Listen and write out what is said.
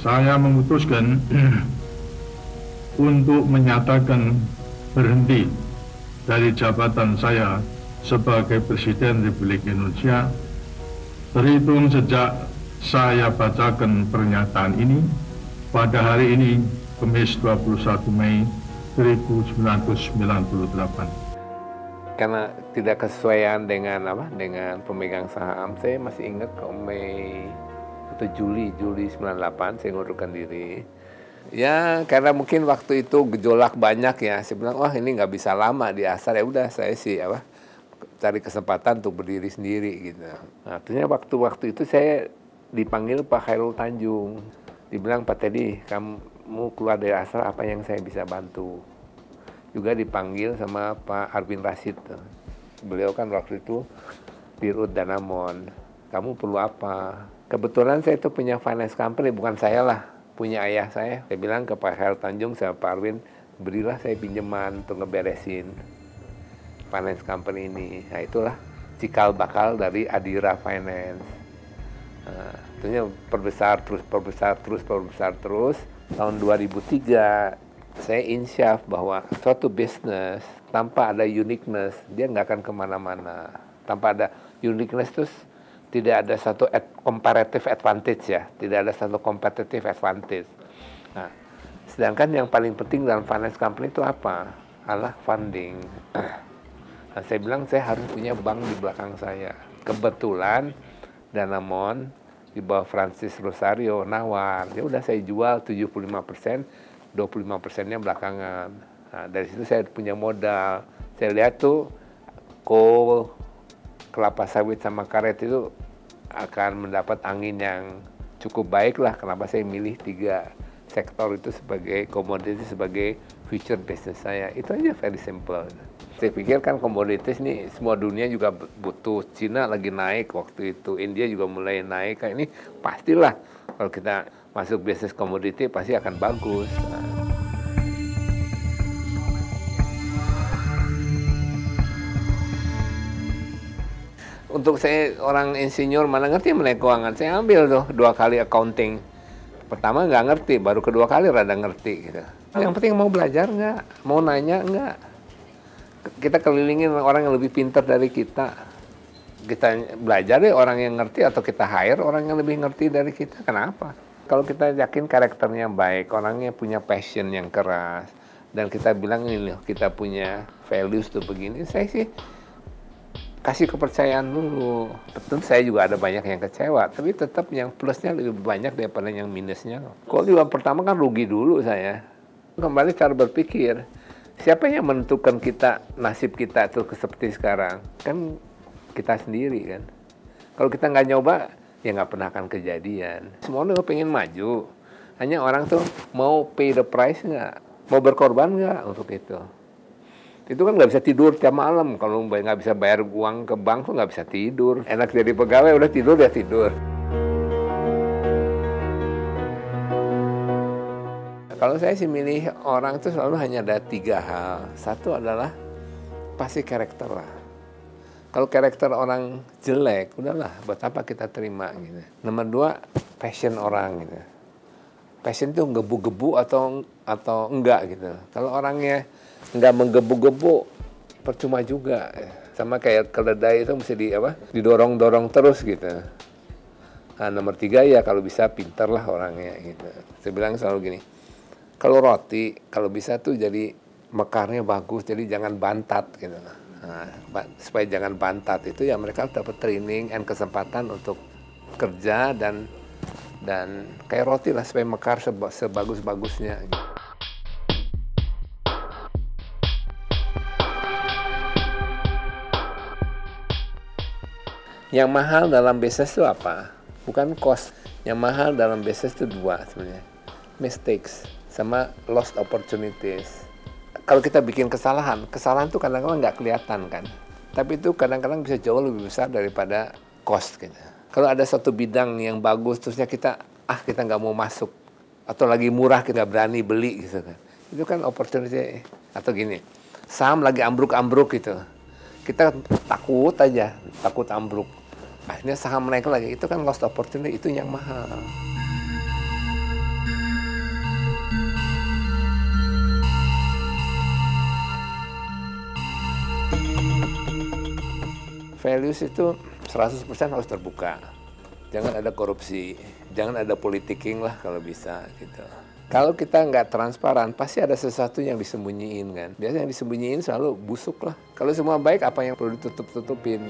saya memutuskan untuk menyatakan berhenti dari jabatan saya sebagai Presiden Republik Indonesia terhitung sejak saya bacakan pernyataan ini pada hari ini, Kamis 21 Mei 1998. Karena tidak kesesuaian dengan pemegang saham, saya masih ingat ke Mei atau Juli 98 saya ngundurkan diri. Ya karena mungkin waktu itu gejolak banyak ya, saya bilang wah ini nggak bisa lama di Asar, ya udah saya cari kesempatan untuk berdiri sendiri gitu. Nah ternyata waktu itu saya dipanggil Pak Khairul Tanjung, dibilang Pak Teddy kamu keluar dari Asar apa yang saya bisa bantu. Juga dipanggil sama Pak Arvin Rashid. Beliau kan waktu itu Dirut Danamon. Kamu perlu apa? Kebetulan saya itu punya finance company, bukan saya lah, punya ayah saya. Saya bilang ke Pak Khairul Tanjung sama Pak Arvin, berilah saya pinjaman untuk ngeberesin finance company ini. Nah itulah cikal bakal dari Adira Finance. Nah, tentunya perbesar terus. Tahun 2003 saya insyaf bahwa suatu bisnis tanpa ada uniqueness dia nggak akan kemana-mana. Tanpa ada uniqueness terus tidak ada satu comparative advantage ya, tidak ada satu competitive advantage. Nah, sedangkan yang paling penting dalam finance company itu apa? Adalah funding. Nah, saya bilang saya harus punya bank di belakang saya. Kebetulan Danamon di bawah Francis Rosario nawar, ya udah saya jual 75%. 25%-nya belakangan. Nah, dari situ saya punya modal. Saya lihat tuh coal, kelapa sawit sama karet itu akan mendapat angin yang cukup baik lah. Kenapa saya milih 3 sektor itu sebagai komoditi, sebagai future business saya. Itu aja very simple. Saya pikir kan komoditis nih semua dunia juga butuh. Cina lagi naik waktu itu, India juga mulai naik. Kayak ini pastilah kalau kita masuk bisnis komoditi pasti akan bagus. Untuk saya orang insinyur mana ngerti mengenai keuangan, saya ambil tuh 2 kali accounting. Pertama nggak ngerti, baru kedua kali rada ngerti gitu. Yang penting mau belajar nggak, mau nanya nggak. Kita kelilingin orang yang lebih pintar dari kita. Kita belajar deh orang yang ngerti atau kita hire orang yang lebih ngerti dari kita. Kenapa? Kalau kita yakin karakternya baik, orangnya punya passion yang keras, dan kita bilang ini loh, kita punya values tuh begini, saya sih kasih kepercayaan dulu. Betul saya juga ada banyak yang kecewa, tapi tetap yang plusnya lebih banyak daripada yang minusnya. Kalau di pertama kan rugi dulu saya. Kembali cara berpikir, siapa yang menentukan kita, nasib kita tuh seperti sekarang? Kan kita sendiri kan. Kalau kita nggak nyoba, ya nggak pernah akan kejadian. Semua orang pengen maju, hanya orang tuh mau pay the price nggak, mau berkorban nggak untuk itu. Itu kan nggak bisa tidur tiap malam. Kalau nggak bisa bayar uang ke bank tuh nggak bisa tidur. Enak jadi pegawai, udah tidur ya tidur. Kalau saya sih milih orang tuh selalu hanya ada 3 hal. Satu adalah pasti karakter lah. Kalau karakter orang jelek, udahlah, buat apa kita terima gitu. Nomor 2, passion orang gitu. Passion itu gebu-gebu atau enggak gitu. Kalau orangnya enggak menggebu-gebu, percuma juga. Sama kayak keledai itu mesti didorong-dorong terus gitu. Nah, nomor 3 ya kalau bisa pintar lah orangnya gitu. Saya bilang selalu gini, kalau roti, kalau bisa tuh jadi mekarnya bagus, jadi jangan bantat gitu. Nah, supaya jangan bantat itu ya mereka dapat training dan kesempatan untuk kerja dan kayak roti lah supaya mekar sebagus-bagusnya. Yang mahal dalam bisnis itu apa? Bukan cost. Yang mahal dalam bisnis itu 2 sebenarnya. Mistakes sama lost opportunities. Kalau kita bikin kesalahan itu kadang-kadang nggak kelihatan kan. Tapi itu kadang-kadang bisa jauh lebih besar daripada cost kita. Kalau ada satu bidang yang bagus, terusnya kita nggak mau masuk. Atau lagi murah kita berani beli gitu kan. Itu kan opportunity. Atau gini, saham lagi ambruk-ambruk gitu. Kita takut ambruk. Akhirnya saham naik lagi, itu kan lost opportunity, itu yang mahal. values itu 100% harus terbuka. Jangan ada korupsi, jangan ada politicking lah kalau bisa gitu. Kalau kita nggak transparan, pasti ada sesuatu yang disembunyiin kan. Biasanya yang disembunyiin selalu busuk lah. Kalau semua baik, apa yang perlu ditutup-tutupin?